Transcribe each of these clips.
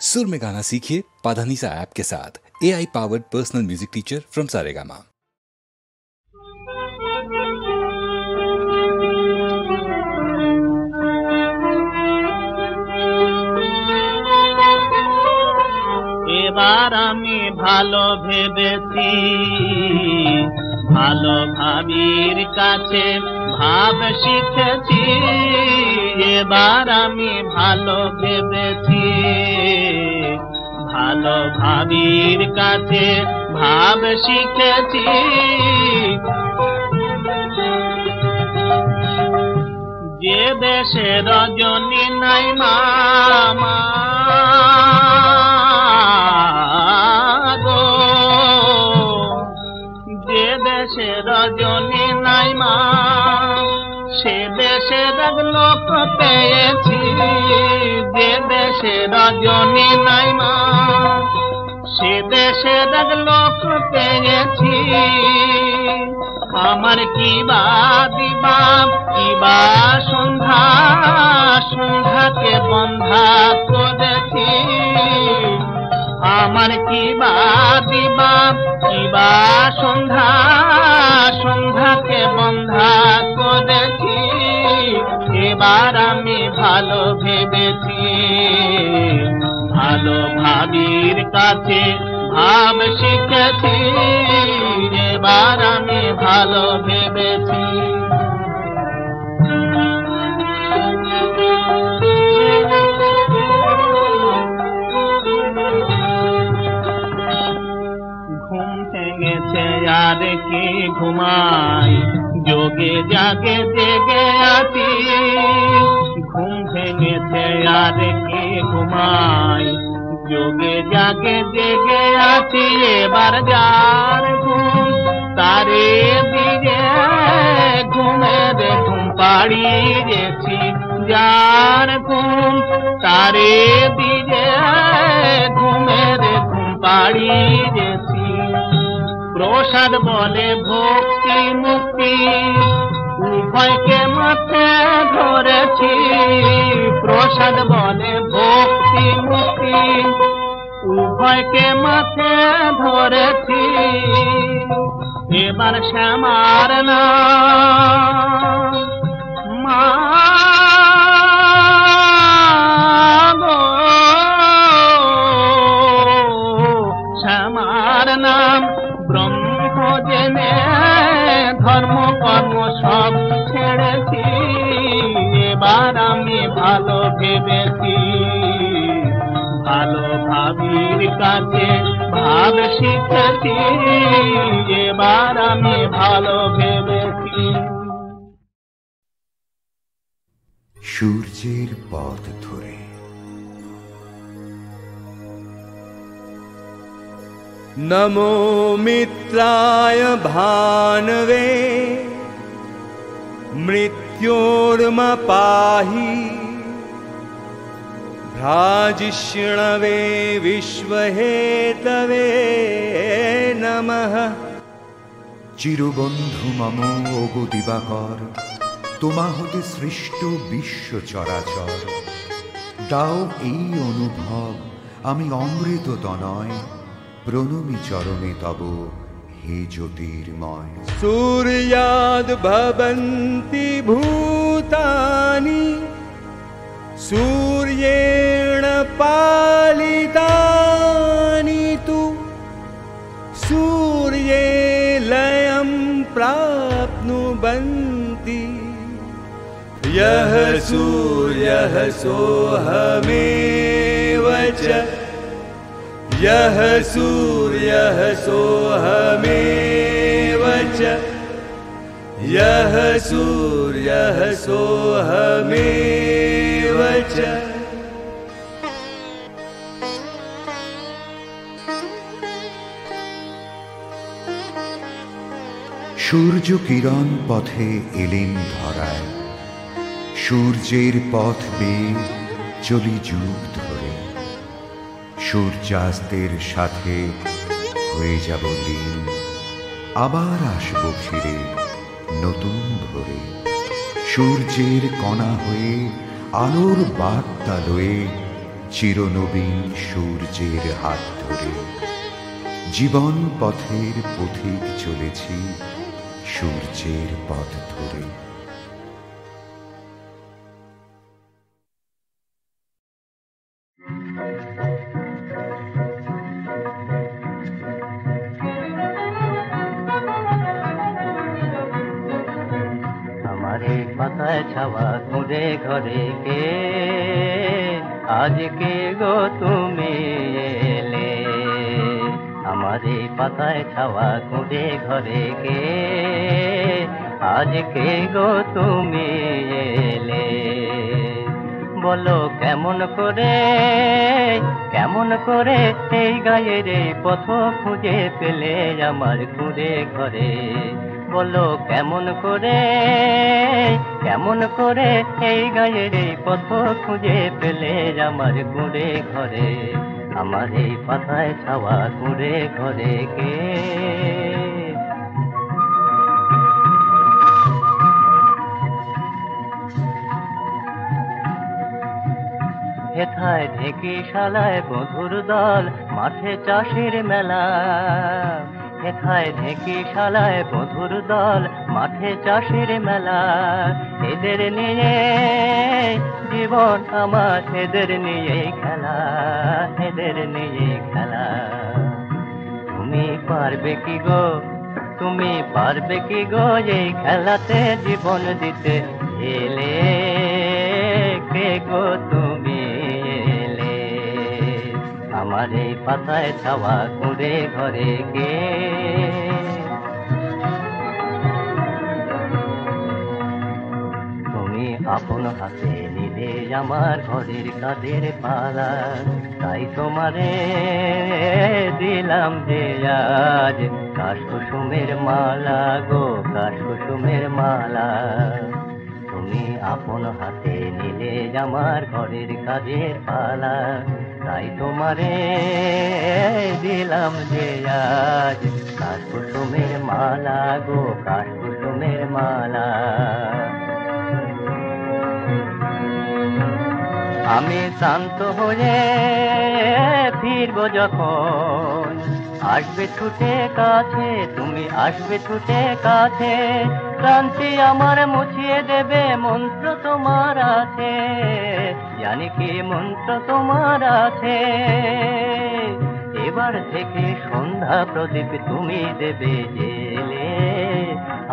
सुर में गाना सीखिए पाधानीसा ऐप के साथ। AI powered personal music teacher from Saregama. এবার আমি ভালো ভেবেছি, ভালো ভাবির কাছে ভাব শিখেছি। এবার আমি ভালো ভেবেছি, ভালো ভাবির কাছে ভাব শিখেছি। যে দেশে রজনী নাই মামা গো, যে দেশে রজনী নাই মা, সে দেশে এক লোক পেয়েছি। যে দেশে রজনী নাই মা, সে দেশে এক লোক পেয়েছি। আমার কি বা দিবা কিবা সন্ধ্যা, সন্ধ্যাকে বন্ধা করেছি। আমার কি বা দিবা কিবা সন্ধ্যা, সন্ধ্যাকে বন্ধা করেছি। এবার আমি ভালো ভেবেছি, ভালো ভাবির কাছে ভাব শিখেছি। এবার আমি ভালো ভেবেছি। ঘুম ভেঙেছে আর কি ঘুমাই, যোগে জাগে জেগে আছি। ঘুম ভেঙেছে আর কি ঘুমাই, যোগে জাগে জেগে আছি। এবার যার ঘুম তারে দিকে ঘুমের ঘুম পাড়িয়েছি। যার ঘুম তারে দিকে ঘুমের ঘুম পাড়িয়েছি। প্রসাদ বলে ভক্তি মুক্তি, উভয়কে মাথে ধরেছি। প্রসাদ বলে ভক্তি মুক্তি, উভয়কে মাথে ধরেছি। এবার শ্যামার নাম মা গো, শ্যামার নাম ব্রহ্ম জেনে ধর্ম কর্ম সব ছেড়েছি। এবার আমি ভালো ভেবেছি, ভালো ভাবির কাছে ভাব শিখেছি। এবার আমি ভালো ভেবেছি। সূর্যের পথ ধরে नमो मित्राय भानवे, मृत्योर्मपाहि भ्राजिष्णवे विश्वहेतवे नमः। চিরবন্ধু মম ওগো দিবাকর, তোমা হতে সৃষ্ট বিশ্ব চরাচর। দাও এই অনুভব আমি অমৃত তনয়, প্রণমী চরণে তব হে জ্যোতির্ময়। सूर्याद् भवन्ति भूतानि, सूर्येण पालितानि तु सूर्ये लयं प्राप्नुवन्ति। यः सूर्यः सोऽहमेव च, यः सूर्यः सोऽहमेव च, यः सूर्यः सोऽहमेव च। সূর্য কিরণ পথে এলেন ধরায়, সূর্যের পথ বেয়ে চলি যুগ ধরে। সূর্যাস্তের সাথে হয়ে যাব লীন, আবার আসব ফিরে নতুন ভোরে। সূর্যের কণা হয়ে আলোর বার্তা লয়ে চিরনবীন সূর্যের হাত ধরে জীবন পথের পথিক চলেছি সূর্যের পথ ধরে। আমারে পাতায় ছাওয়া ঘুরে ঘরে কে, আজকে গো তুমি এলে। আমারে পাতায় ছাওয়া ঘুরে ঘরে কে, আজকে গো তুমি এলে। বলো কেমন করে এই গায়ের পথ খুঁজে পেলে আমার ঘুরে ঘরে। বলো কেমন করে এই গায়ের পথ খুঁজে পেলে আমার ঘুরে ঘরে। আমার এই পাতায় ছাওয়া ঘুরে ঘরে কে। হেথায় ঢেকি শালায় বধুর দল, মাঠে চাষের মেলা। হেথায় ঢেকি শালায় বধুর দল, মাঠে চাষের মেলা। এদের নিয়ে জীবন আমার, এদের নিয়ে খেলা, এদের নিয়ে খেলা। তুমি পারবে কি গো এই খেলাতে জীবন দিতে এলে। কে গো তুমি এলে। আমার এই পাতায় ছাওয়া ঘুরে ঘরে কে। তুমি আপন হাতে নিলে আমার ঘরের কাঁধের পালা। তাই তোমারে দিলাম যে আজ কাশকুসুমের মালা গো, কাশকুসুমের মালা। তুমি আপন হাতে নিলে আমার ঘরের কাজের পালা। তাই তোমারে দিলাম যে আজ কাশকুসুমের মালা গো, কাশকুসুমের মালা। আমি শান্ত হয়ে ফিরবো যখন, আসবে ছুটে কাছে তুমি, আসবে ছুটে কাছে। ক্রান্তি আমার মুছিয়ে দেবে মন্ত্র তোমার আছে, জানি কি মন্ত্র তোমার আছে। এবার থেকে সন্ধ্যা প্রদীপ তুমি দেবে জেলে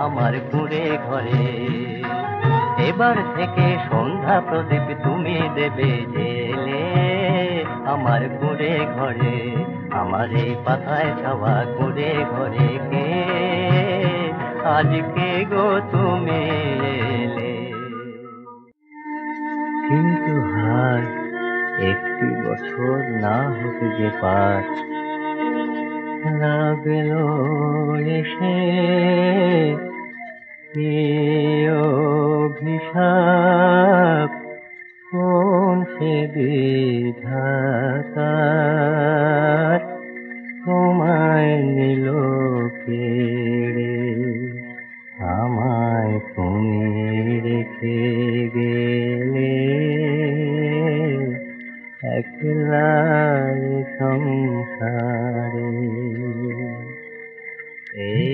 আমার ঘুরে ঘরে। এবার থেকে সন্ধ্যা প্রদীপ তুমি দেবে জেলে আমার ঘুরে ঘরে। আমার এই পাতায় ছাওয়া ঘুরে ঘরে কে, আজকে গো তুমি এলে। কিন্তু হার একটি বছর না হতে যে পার, লাগলো এসে অভিশাপ। কোন সে বিধাতার তোমায় নিল কেড়ে, আমায় তুমি রেখে গেলে একলা সংসারে। এই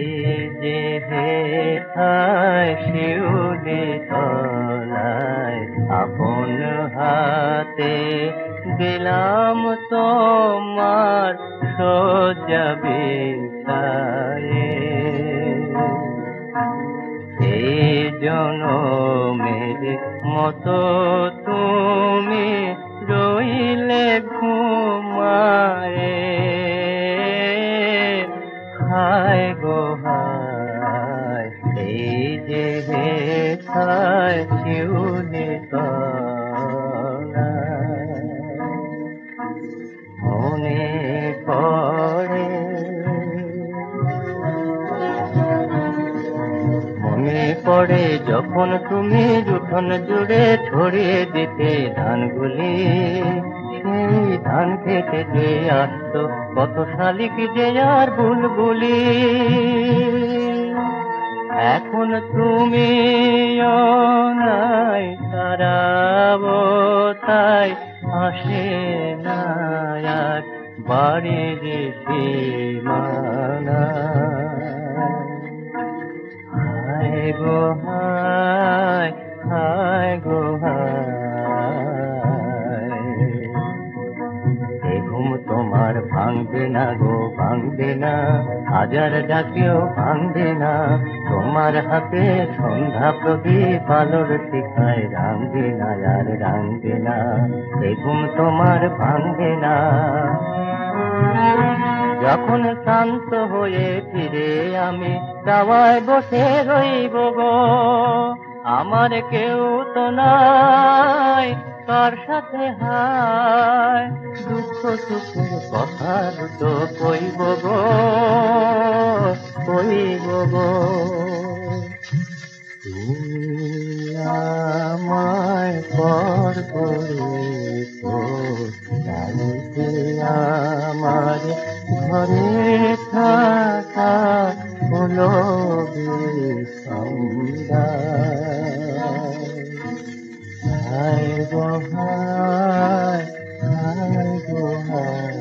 যে হেথায় শিউলি তলায় আপন হাতে দিলাম তোমার শয্যা বিছায়ে। এই জনমের মতো তুমি রইলে ঘুমায়ে। হায় গো হায় এই যে হেথায় শিউলি তলায়। মনে পড়ে যখন তুমি উঠোন জুড়ে ছড়িয়ে দিতে ধানগুলি। সেই ধান খেতে যে আসতো কত শালিক যে আর বুলবুলি। এখন তুমি নাই তারাবো তাই আসে না আর বাড়ির সীমানা। হায় গো হায়, হায় গো হায়, এ ঘুম তোমার ভাঙবে না গো, ভাঙবে না, হাজার ডাকেও ভাঙবে না। তোমার হাতে সন্ধ্যা প্রদীপ আলোর শিখায় রাঙবে না আর রাঙবে না, এ ঘুম তোমার ভাঙবে না। যখন শান্ত হয়ে ফিরে আমি দাওয়ায় বসে রইব গো, আমার কেউ তো নাই কার সাথে হায়, দুঃখ সুখের কথা তো কইব গো, কইব গো। তুমি আমায় পর করেছ, চাইতে আমার ঘরে থাকা হলো বিসম্বাদ। হায় গো হায়, হায় গো হায়।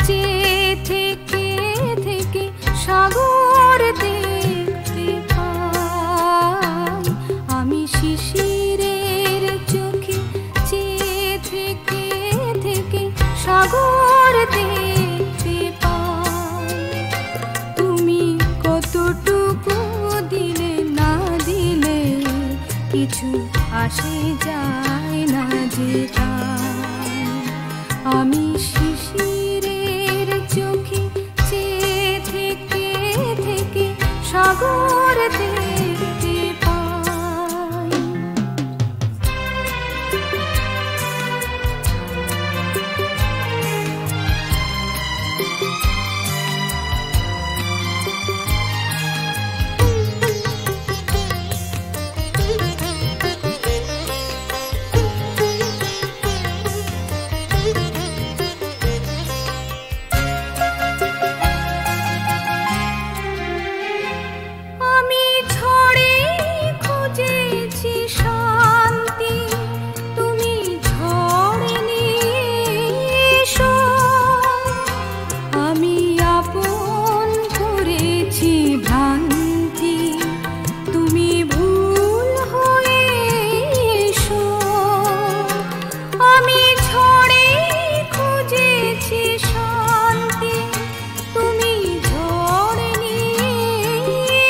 চেয়ে থেকে থেকে সাগর দেখতে পাই। আমি শিশিরের চোখে চেয়ে থেকে থেকে সাগর দেখতে পাই। তুমি কতটুকু দিলে না দিলে কিছু আসে যায় না যে তাই। আমি শিশিরের চোখে চেয়ে থেকে থেকে সাগর দেখতে পাই। আমি ঝড়ে খুঁজেছি শান্তি, তুমি ঝড়ে নিয়ে এসো। আমি আপন করেছি ভ্রান্তি, তুমি ভুল হয়ে এসো। আমি ঝড়ে খুঁজেছি শান্তি, তুমি ঝড়ে নিয়ে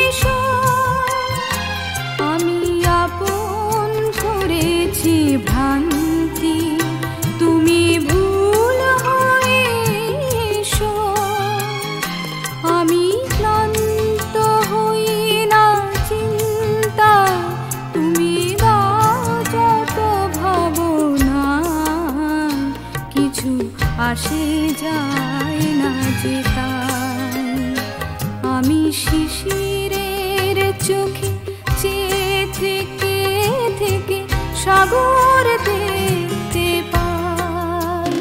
এসো। আমি আপন করেছি ভ্রান্তি, তুমি ভুল হয়ে এসো। আমি ক্লান্ত হই না চিন্তা, তুমি বা যত ভাবনা কিছু আসে যায় না যে তাই। আমি শিশিরের চোখে চেয়ে থেকে থেকে সাগর দেখতে পাই।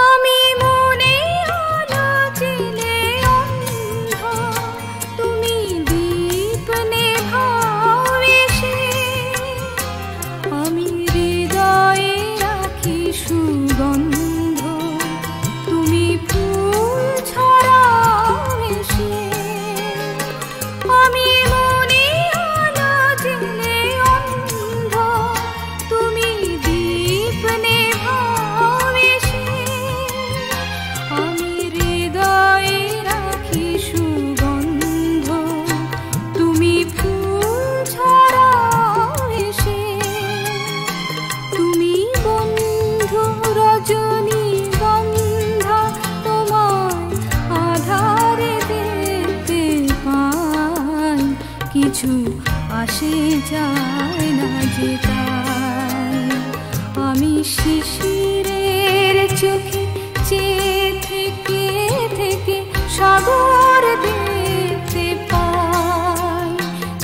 আমি মনে আলো জেলে অন্ধ, তুমি দীপ নেভাও এসে। আমি হৃদয়ে রাখি সুগন্ধ, তুমি ফুল ছড়াও এসে। আমি মনে আলো জেলে অন্ধ, তুমি দীপ নেভাও এসে। আমি হৃদয়ে রাখি সুগন্ধ, তুমি ফুল ছড়াও এসে। তুমি বন্ধু রজনীগন্ধা, তোমায় আধারে দেখতে পাই। কিছু আসে যায় না যে তাই। আমি শিশিরের চোখে চেয়ে থেকে থেকে সাগর দেখতে পাই।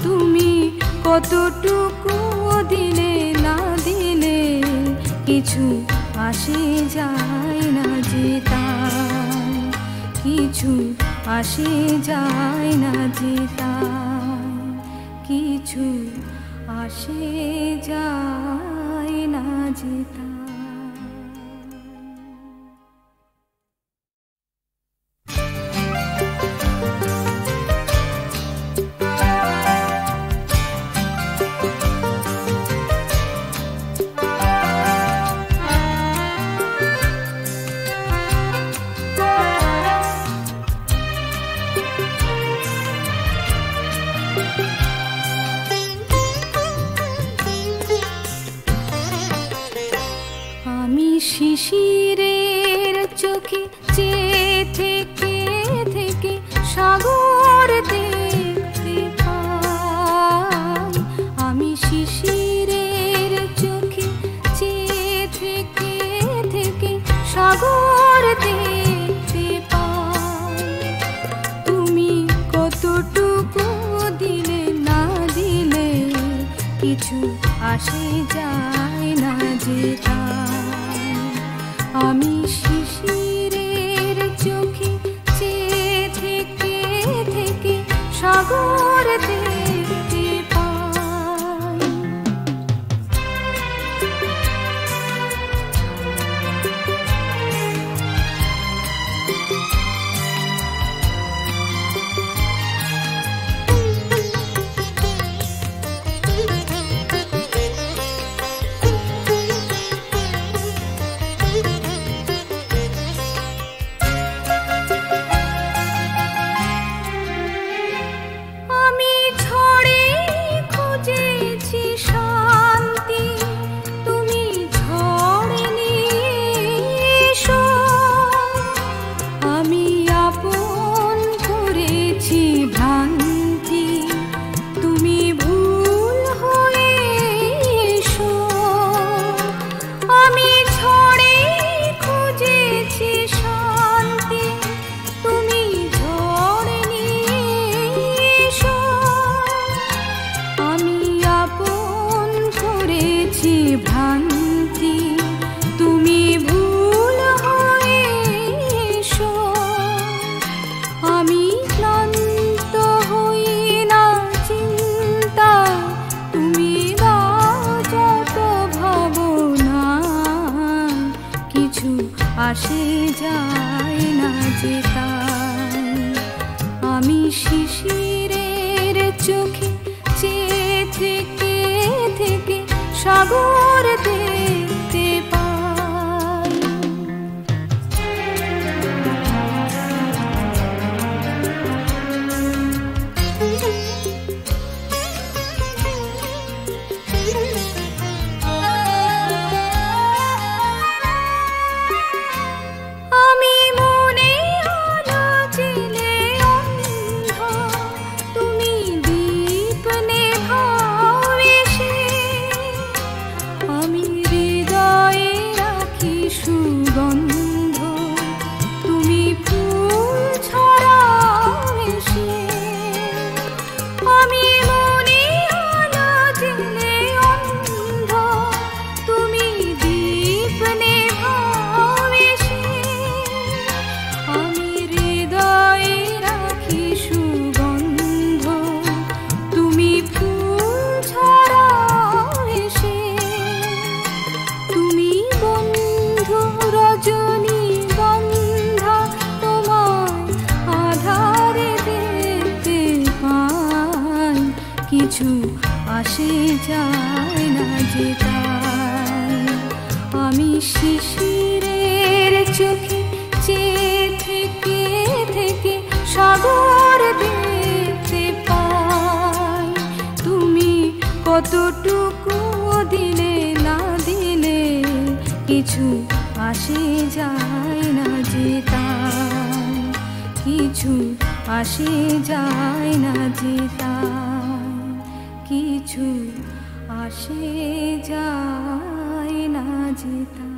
তুমি কতটুকু দিলে না দিলে কিছু আসে যায় না যে তাই। কিছু আসে যায় না যে তাই। কিছু আসে যায় না যে তাই। আমি শিশিরের চোখে চেয়ে থেকে থেকে সাগর দেখতে পাই। আমি শিশিরের চোখে চেয়ে থেকে থেকে সাগর দেখতে পাই। তুমি কতটুকু দিলে না দিলে কিছু আসে যায় না যে তাই। আমি শিশিরে যে তাই। আমি শিশিরের চোখে চেয়ে থেকে থেকে সাগর দেখতে পাই। আমি মনে আলো জেলে অন্ধ, তুমি দীপ নেভাও এসে। আমি হৃদয়ে রাখি সুগন্ধ, তুমি ফুল ছড়াও এসে। আমি মনে আলো জেলে অন্ধ, তুমি দীপ নেভাও এসে। আমি হৃদয়ে রাখি সুগন্ধ, তুমি ফুল ছড়াও এসে। তুমি বন্ধু রজনী গন্ধা, তোমায় আধারে দেখতে পাই। কিছু আসে যায় না যে তাই। আমি শিশিরের চোখে চেয়ে থেকে থেকে সাগর দেখতে পাই। তুমি কতটুকু দিলে না দিলে কিছু আসে যায় না যে তাই। কিছু আসে যায় না যে তাই। কিছু আসে যায় না যে তাই।